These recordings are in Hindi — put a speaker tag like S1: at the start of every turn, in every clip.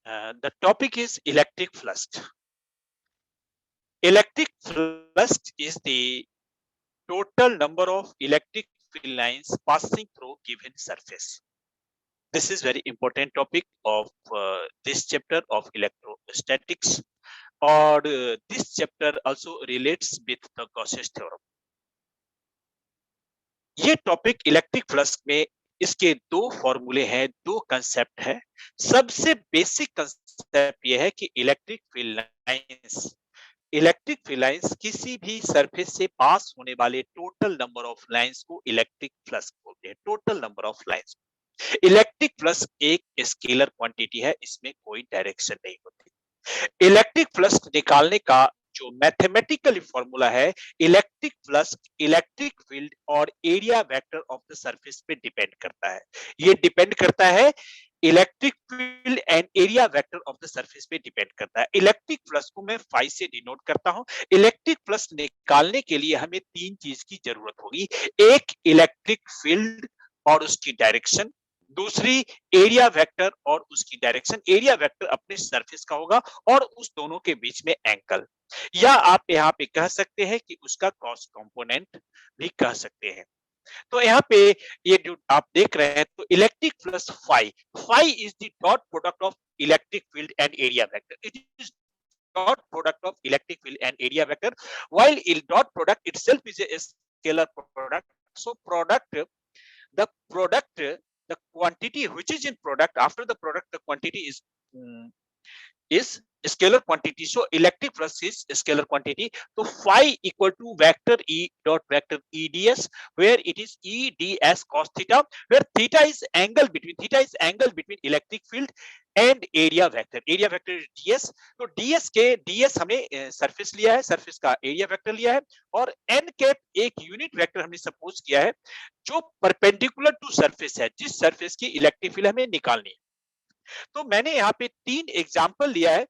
S1: The topic is electric flux. Electric flux is the total number of electric field lines passing through given surface. This is very important topic of this chapter of electrostatics, or this chapter also relates with the Gauss's theorem. ये टॉपिक इलेक्ट्रिक फ्लक्स में इसके दो फॉर्मूले हैं, दो कंसेप्ट है। सबसे बेसिक कंसेप्ट ये है कि इलेक्ट्रिक फील्ड लाइंस किसी भी सरफेस से पास होने वाले टोटल नंबर ऑफ लाइंस को इलेक्ट्रिक फ्लक्स बोलते हैं। Total number of lines. Electric flux एक स्केलर क्वांटिटी है, इसमें कोई डायरेक्शन नहीं होती। इलेक्ट्रिक फ्लक्स निकालने का जो मैथमेटिकल फॉर्मूला है, इलेक्ट्रिक फ्लक्स इलेक्ट्रिक फील्ड और area vector of the surface पे डिपेंड करता है। ये डिपेंड करता है electric field and area vector of the surface पे डिपेंड करता है। इलेक्ट्रिक फ्लक्स को मैं फाई से डिनोट करता हूं। इलेक्ट्रिक फ्लक्स निकालने के लिए हमें तीन चीज की जरूरत होगी। एक, इलेक्ट्रिक फील्ड और उसकी डायरेक्शन। दूसरी, एरिया वेक्टर और उसकी डायरेक्शन। एरिया वेक्टर अपने सरफेस का होगा और उस दोनों के बीच में एंगल, या आप यहाँ पे कह सकते हैं कि उसका कॉस कंपोनेंट भी कह सकते हैं। तो यहाँ पे ये जो आप देख रहे हैं, तो electric flux phi is the dot product of electric field and area vector. It is dot product of electric field and area vector, while dot product itself is a scalar product. So the product, the quantity which is in product, after the product the quantity is scalar quantity. So electric flux is scalar quantity. So phi equal to vector E dot vector EDS, where it is EDS cos theta, where theta is angle between electric field and area vector. Area vector ds। तो ds हमने सरफेस लिया है, सरफेस का एरिया वेक्टर लिया है, और n कैप एक यूनिट वेक्टर हमने सपोज किया है जो परपेंडिकुलर टू सरफेस है, जिस सरफेस की इलेक्ट्रिक फील्ड हमें निकालनी है। तो मैंने यहाँ पे तीन एग्जांपल लिया है।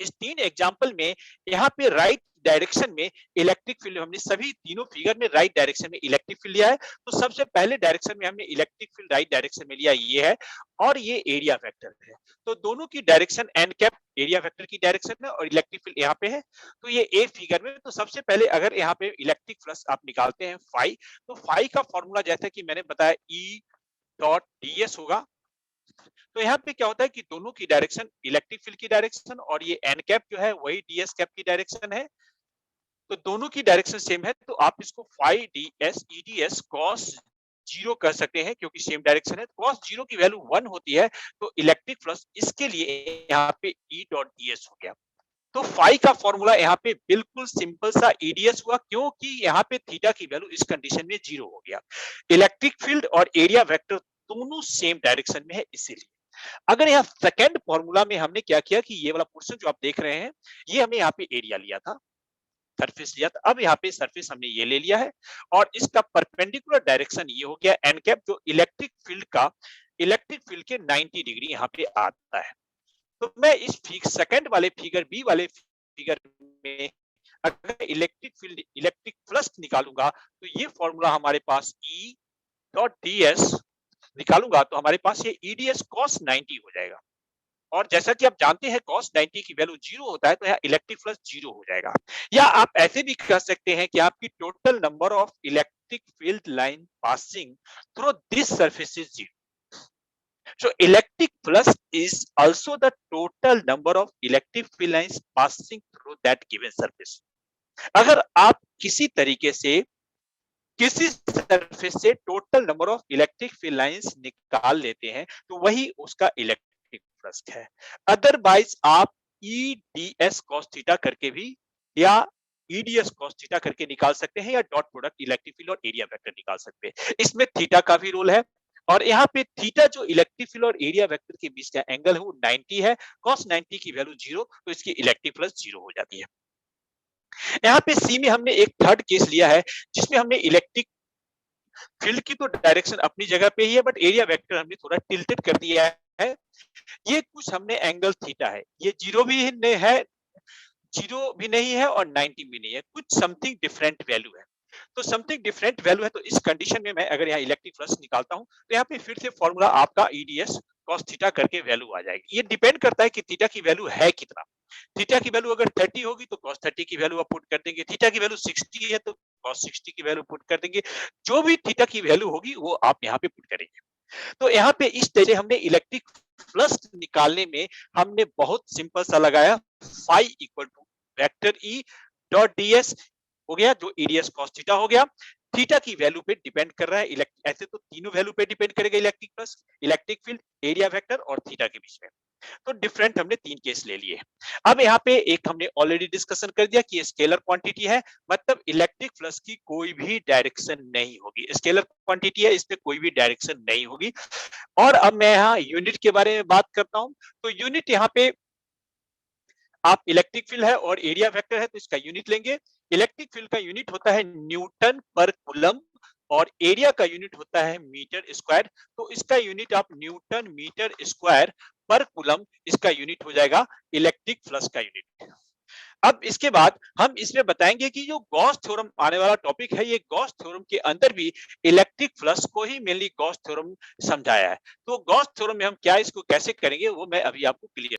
S1: इस तीन एग्जांपल में यहाँ पे राइट डायरेक्शन में इलेक्ट्रिक फील्ड, हमने सभी तीनों फिगर में राइट डायरेक्शन में इलेक्ट्रिक फील्ड लिया है। तो सबसे पहले डायरेक्शन में हमने इलेक्ट्रिक फील्ड राइट डायरेक्शन में लिया, ये है, और ये एरिया वेक्टर है। तो दोनों की direction N cap area vector की डायरेक्शन में, और इलेक्ट्रिक फील्ड यहाँ पे है। तो ये ए फिगर में। तो सबसे पहले अगर यहाँ पे इलेक्ट्रिक फ्लक्स आप निकालते हैं फाई, तो फाई का फॉर्मूला जैसा कि मैंने बताया ई डॉट ds होगा। तो यहाँ पे क्या होता है कि दोनों की डायरेक्शन, इलेक्ट्रिक फील्ड की डायरेक्शन और ये एन कैप जो है वही ds कैप की डायरेक्शन है। तो दोनों की डायरेक्शन सेम है, तो आप इसको phi ds eds cos zero कह सकते हैं, क्योंकि सेम डायरेक्शन है। cos जीरो की वैल्यू 1 होती है, तो इलेक्ट्रिक फ्लक्स इसके लिए यहाँ पे E डॉट ds हो गया। तो फाई का फॉर्मूला यहाँ पे बिल्कुल सिंपल सा eds हुआ, क्योंकि यहाँ पे थीटा की वैल्यू इस कंडीशन में 0 हो गया। इलेक्ट्रिक फील्ड और एरिया वेक्टर दोनों सेम डायरेक्शन में है, इसीलिए। अगर यहाँ सेकंड फॉर्मूला में हमने क्या किया कि ये वाला पोर्शन जो आप देख रहे हैं, ये हमने यहाँ पे एरिया लिया था, सरफेस लिया था। अब यहाँ पे सरफेस हमने ये ले लिया है, और इसका परपेंडिकुलर डायरेक्शन ये हो गया एन कैप, जो इलेक्ट्रिक फील्ड के 90 डिग्री यहाँ पे आता है। तो मैं इस सेकंड वाले फिगर, बी वाले फिगर में अगर इलेक्ट्रिक फ्लक्स निकालूंगा, तो ये फॉर्मूला हमारे पास E डॉट ds निकालूंगा, तो हमारे पास ये EDS cos 90 हो जाएगा। और जैसा कि आप जानते हैं cos 90 की वैल्यू 0 होता है, तो यहाँ इलेक्ट्रिक फ्लक्स 0 हो जाएगा। या आप ऐसे भी कह सकते हैं कि आपकी total number of electric field line passing through this surface is 0। So electric flux is also the total number of electric field lines passing through that given surface. अगर आप किसी तरीके से किसी सरफेस से total number of electric field lines निकाल लेते हैं, तो वही उसका इलेक्ट्रिक फ्लक्स है। अदरवाइज आप EDS cos थीटा करके भी या EDS cos थीटा करके निकाल सकते हैं, या डॉट प्रोडक्ट इलेक्ट्रिक फील्ड और एरिया वेक्टर निकाल सकते हैं। इसमें थीटा का भी रोल है, और यहाँ पे थीटा जो इलेक्ट्रिक फील्ड और एरिया वेक्टर के बीच का एंगल है वो 90 है। cos 90 की वैल्यू 0, तो इसकी इलेक्ट्रिक फ्लक्स 0 हो जाती है। यहाँ पे सी में हमने एक थर्ड केस लिया है, जिसमें हमने इलेक्ट्रिक फील्ड की तो डायरेक्शन अपनी जगह पे ही है, बट एरिया वेक्टर हमने थोड़ा टिल्टेड कर दिया है। ये कुछ हमने एंगल थीटा है, ये 0 भी नहीं है और 90 भी नहीं है, कुछ समथिंग डिफरेंट वैल्यू है। तो समथिंग डिफरेंट वैल्यू है, तो इस कंडीशन में मैं अगर यहाँ इलेक्ट्रिक फ्लक्स निकालता हूँ, तो यहाँ पे फिर से फॉर्मूला आपका EDS cos थीटा करके वैल्यू आ जाएगी। ये डिपेंड करता है कि थीटा की वैल्यू है कितना। थीटा की वैल्यू अगर 30 होगी तो cos 30 की वैल्यू आप पुट कर देंगे। थीटा की वैल्यू 60 है तो cos 60 की वैल्यू पुट कर देंगे। जो भी थीटा की वैल्यू होगी वो आप यहाँ पे पुट करेंगे। तो यहाँ पे इस तरह से हमने इलेक्ट्रिक फ्लक्स निकालने में हमने बहुत सिंपल सा लगाया phi equal to vector E dot ds हो गया, जो eds cos थीटा हो गया। थीटा की वैल्यू पे डिपेंड कर रहा है, ऐसे तो तीनों वैल्यू पे डिपेंड करेगा electric flux, electric field, area vector और थीटा के बीच में। तो डिफरेंट हमने 3 केस ले लिए। अब यहाँ पे एक हमने ऑलरेडी डिस्कशन कर दिया कि ये स्केलर क्वांटिटी है, मतलब इलेक्ट्रिक फ्लक्स की कोई भी डायरेक्शन नहीं होगी। स्केलर क्वांटिटी है, इस पे कोई भी डायरेक्शन नहीं होगी। और अब मैं यहाँ यूनिट के बारे में बात करता हूँ। तो यूनिट यहाँ पे आप इलेक्ट्रिक फील्ड है और एरिया वेक्टर है तो इसका यूनिट लेंगे। इलेक्ट्रिक फील्ड का यूनिट होता है न्यूटन पर कूलम और एरिया का यूनिट होता है मीटर स्क्वायर। तो इसका यूनिट आप न्यूटन मीटर स्क्वायर पर कूलम, इसका यूनिट हो जाएगा इलेक्ट्रिक फ्लक्स का यूनिट। अब इसके बाद हम इसमें बताएंगे कि जो गॉस थ्योरम आने वाला टॉपिक है, ये गॉस थ्योरम के अंदर भी इलेक्ट्रिक फ्लक्स को ही मेनली गॉस थ्योरम समझाया है। तो गॉस थ्योरम में हम क्या इसको कैसे करेंगे वो मैं अभी आपको क्लियर।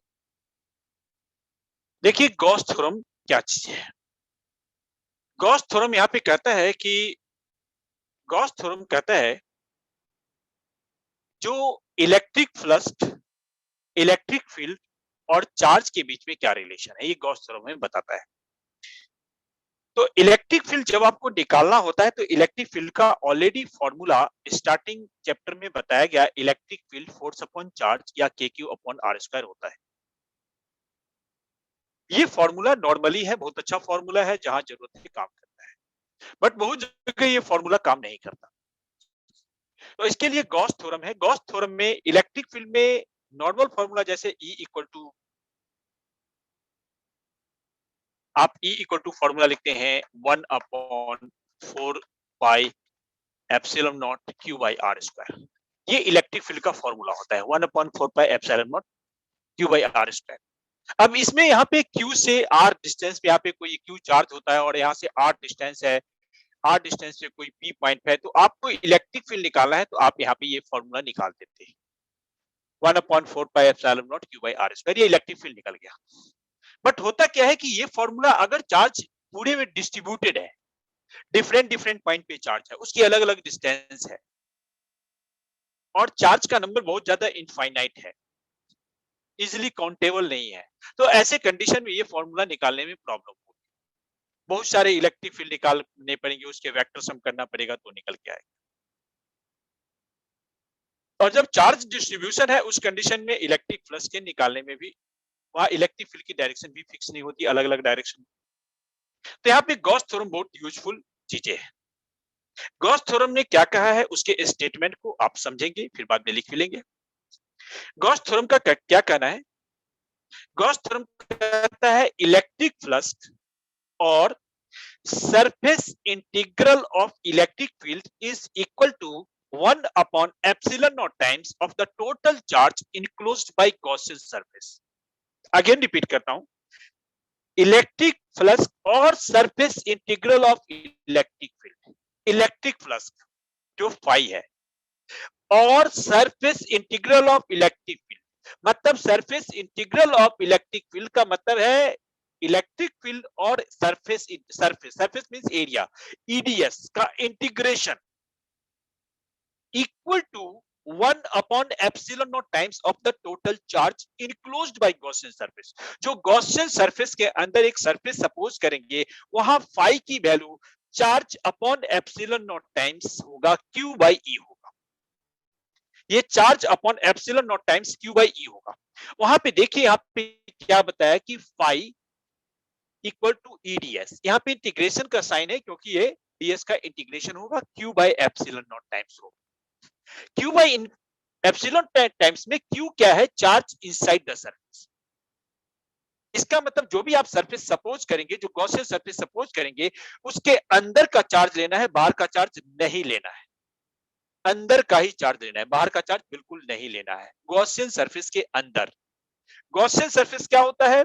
S1: देखिए गॉस थ्योरम क्या चीज है। गॉस थ्योरम यहाँ पे कहता है कि गॉस थ्योरम कहता है जो इलेक्ट्रिक फ्लक्स, इलेक्ट्रिक फील्ड और चार्ज के बीच में क्या रिलेशन है, ये गॉस थ्योरम में बताता है। तो इलेक्ट्रिक फील्ड जब आपको निकालना होता है तो इलेक्ट्रिक फील्ड का ऑलरेडी फॉर्मूला स्टार्टिंग चैप्टर में बताया गया, electric field force upon charge या KQ अपॉन R स्क्वायर होता है। ये फॉर्मूला नॉर्मली है, बहुत अच्छा फॉर्मूला है, जहां जरूरत है काम करता है, बट बहुत जगह ये फॉर्मूला काम नहीं करता। तो इसके लिए गॉस थ्योरम है। गॉस थ्योरम में इलेक्ट्रिक फील्ड में नॉर्मल फॉर्मूला जैसे E इक्वल टू, आप E इक्वल टू फॉर्मूला लिखते हैं 1/4 pi epsilon not Q by R square. ये इलेक्ट्रिक फील्ड का फॉर्मूला होता है 1/4 pi epsilon not Q by R square. अब इसमें यहाँ पे Q से R डिस्टेंस पे यहाँ पे कोई Q चार्ज होता है और यहाँ से R डिस्टेंस है, R डिस्टेंस पे कोई P पॉइंट है, तो आपको इलेक्ट्रिक फील्ड निकालना है तो आप यहाँ पे ये फॉर्मूला निकाल देते हैं 1/4 pi epsilon not Q by R square. ये इलेक्ट्रिक फील्ड निकल गया। बट होता क्या है कि ये फॉर्मूला अगर चार्ज पूरे में डिस्ट्रीब्यूटेड है, डिफरेंट डिफरेंट पॉइंट पे चार्ज है, उसकी अलग अलग डिस्टेंस है और चार्ज का नंबर बहुत ज्यादा इनफाइनाइट है, इजिली काउंटेबल नहीं है, तो ऐसे कंडीशन में ये फॉर्मूला निकालने में प्रॉब्लम होगी। बहुत सारे इलेक्ट्रिक फील्ड निकालने पड़ेंगे, उसके वेक्टर सम करना पड़ेगा तो निकल के आएगा। और जब चार्ज डिस्ट्रीब्यूशन है उस कंडीशन में इलेक्ट्रिक फ्लक्स के निकालने में भी वहां इलेक्ट्रिक फील्ड की डायरेक्शन भी फिक्स नहीं होती, अलग अलग डायरेक्शन। तो यहाँ पे गॉस थ्योरम बहुत यूजफुल चीजें है। गॉस थ्योरम ने क्या कहा है उसके स्टेटमेंट को आप समझेंगे, फिर बाद में लिख भी लेंगे। गॉस थ्योरम का क्या कहना है? गॉस थ्योरम कहता है इलेक्ट्रिक फ्लक्स और surface integral of electric field is equal to 1 epsilon naught times of the total charge enclosed by Gaussian surface। Again repeat करता हूं, इलेक्ट्रिक फ्लक्स और surface integral of electric field, electric flux जो फाई है और surface integral of electric field, मतलब surface integral of electric field का मतलब है इलेक्ट्रिक फील्ड और surface, surface means area, EDS का integration equal to 1 epsilon naught times of the total charge enclosed by Gaussian surface। जो Gaussian surface के अंदर एक सरफेस सपोज करेंगे वहां फाई की value charge upon epsilon not times होगा Q बाई E होगा। ये charge upon epsilon not times Q by E होगा। वहां पे देखिए यहाँ पे क्या बताया कि फाई इक्वल टू EDS, यहाँ पे इंटीग्रेशन का साइन है क्योंकि ये DS का इंटीग्रेशन होगा Q by epsilon not times होगा। Q बाई एप्सिलॉन टाइम्स में Q क्या है? Charge inside the surface. इसका मतलब जो भी आप सरफेस सपोज करेंगे, जो गॉसियन सरफेस सपोज करेंगे, उसके अंदर का चार्ज लेना है, बाहर का चार्ज नहीं लेना है। अंदर का ही चार्ज लेना है, बाहर का चार्ज बिल्कुल नहीं लेना है। गॉसियन सरफेस के अंदर, गॉसियन सरफेस क्या होता है?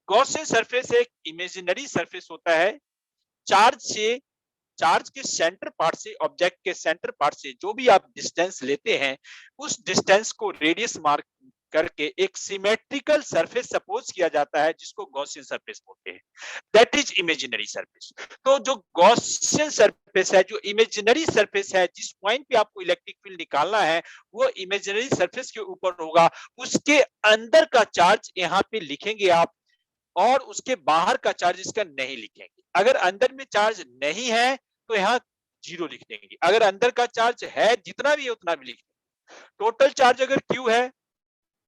S1: गॉसियन सरफेस एक इमेजिनरी सरफेस होता है, चार्ज से चार्ज के सेंटर पार्ट से, ऑब्जेक्ट के सेंटर पार्ट से जो भी आप डिस्टेंस लेते हैं, उस डिस्टेंस को रेडियस मार्क करके एक सिमेट्रिकल सरफेस सपोज किया जाता है, जिसको गॉसियन सरफेस बोलते हैं। That is imaginary surface. तो जो गॉसियन सरफेस है, जो इमेजिनरी सरफेस है, जिस पॉइंट पे आपको इलेक्ट्रिक फील्ड निकालना है, वो इमेजिनरी सरफेस के ऊपर होगा। उसके अंदर का चार्ज यहाँ पे लिखेंगे आप, और उसके बाहर का चार्ज इसका नहीं लिखेंगे। अगर अंदर में चार्ज नहीं है तो यहाँ 0 लिख देंगे। अगर अंदर का चार्ज है, जितना भी है उतना भी लिख देंगे। टोटल चार्ज अगर Q है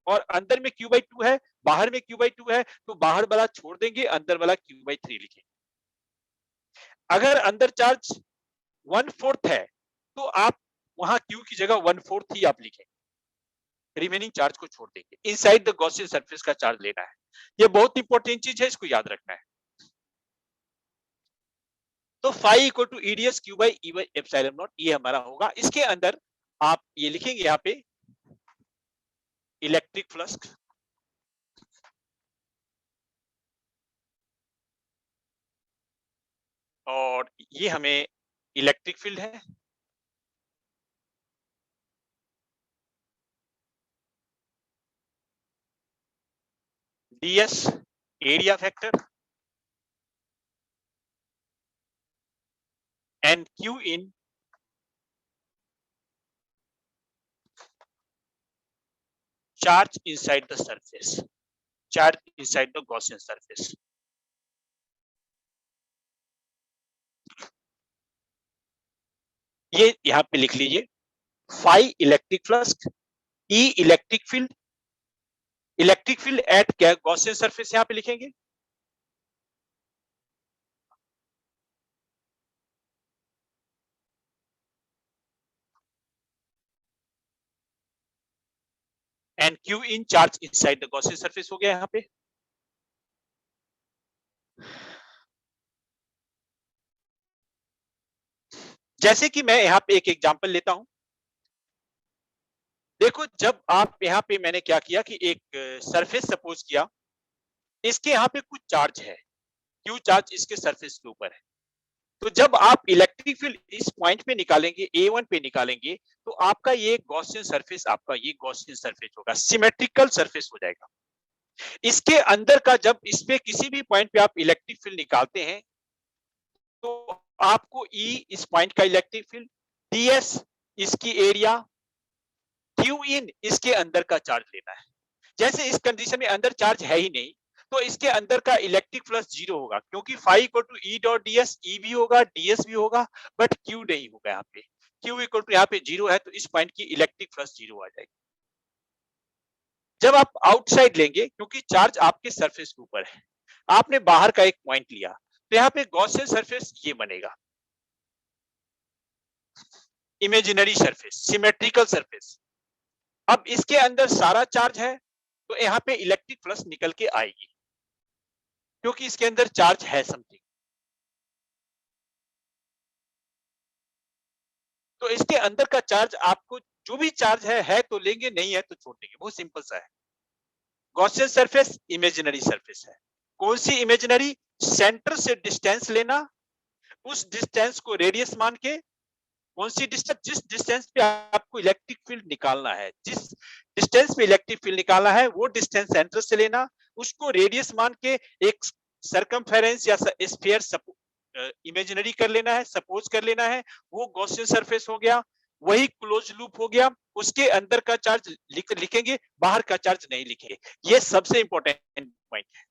S1: और अंदर में Q/2 है, बाहर में Q/2 है, तो बाहर वाला छोड़ देंगे, अंदर वाला Q/3 लिखेंगे। अगर अंदर चार्ज 1/4 है, तो आप वहां Q की जगह 1/4 ही आप लिखेंगे, रिमेनिंग चार्ज को छोड़ देंगे। इनसाइड द गॉसियन सरफेस का चार्ज लेना है। ये बहुत इंपॉर्टेंट चीज है, इसको याद रखना है। तो phi equal to EDS Q/E/ε0, ये हमारा होगा। इसके अंदर आप ये लिखेंगे यहाँ पे इलेक्ट्रिक फ्लक्स, और ये हमें इलेक्ट्रिक फील्ड है, DS area factor, and Q in charge inside the surface, charge inside the Gaussian surface. ये यहाँ पे लिख लीजिए, phi electric flux, E electric field, electric field at क्या गॉसियन सरफेस यहाँ पे लिखेंगे, and Q in charge inside the Gaussian surface हो गया यहाँ पे। जैसे कि मैं यहाँ पे एक एग्जांपल लेता हूं। देखो, जब आप यहाँ पे मैंने क्या किया कि एक सरफेस सपोज किया, इसके यहाँ पे कुछ चार्ज है, Q चार्ज इसके सरफेस के ऊपर है। तो जब आप इलेक्ट्रिक फील्ड इस पॉइंट पे निकालेंगे, A1 पे निकालेंगे, तो आपका ये गॉसियन सरफेस, आपका ये गॉसियन सरफेस होगा, सिमेट्रिकल सरफेस हो जाएगा। इसके अंदर का जब इस पे किसी भी पॉइंट पे आप इलेक्ट्रिक फील्ड निकालते हैं, तो आपको E इस पॉइंट का इलेक्ट्रिक फील्ड, DS इसकी एरिया, Q इन इसके अंदर का चार्ज लेना है। जैसे इस कंडीशन में अंदर चार्ज है ही नहीं, तो इसके अंदर का इलेक्ट्रिक फ्लक्स 0 होगा, क्योंकि phi equal to E dot DS, E भी होगा, DS भी होगा, बट Q नहीं होगा। यहाँ पे Q इक्वल टू यहाँ पे 0 है, तो इस पॉइंट की इलेक्ट्रिक फ्लक्स 0 आ जाएगी। जब आप आउटसाइड लेंगे, क्योंकि चार्ज आपके सरफेस के ऊपर है, आपने बाहर का एक पॉइंट लिया, तो यहाँ पे गॉसियन सरफेस ये बनेगा, इमेजिनरी सरफेस, सिमेट्रिकल सरफेस। अब इसके अंदर सारा चार्ज है, तो यहाँ पे इलेक्ट्रिक फ्लक्स निकल के आएगी, क्योंकि इसके अंदर चार्ज है समथिंग। तो इसके अंदर का चार्ज, आपको जो भी चार्ज है तो लेंगे, नहीं है तो छोड़ देंगे, बहुत सिंपल सा है। गॉसियन सरफेस इमेजिनरी सरफेस है। कौन सी इमेजिनरी? सेंटर से डिस्टेंस लेना, उस डिस्टेंस को रेडियस मान के, कौन सी डिस्टेंस? जिस डिस्टेंस पे आपको इलेक्ट्रिक फील्ड निकालना है, जिस डिस्टेंस पे इलेक्ट्रिक फील्ड निकालना है, वो डिस्टेंस सेंटर से लेना, उसको रेडियस मान के एक सर्कमफेरेंस या स्फीयर इमेजिनरी कर लेना है, सपोज कर लेना है, वो गॉसियन सरफेस हो गया, वही क्लोज लूप हो गया। उसके अंदर का चार्ज लिखेंगे, बाहर का चार्ज नहीं लिखेंगे। ये सबसे इंपॉर्टेंट पॉइंट है।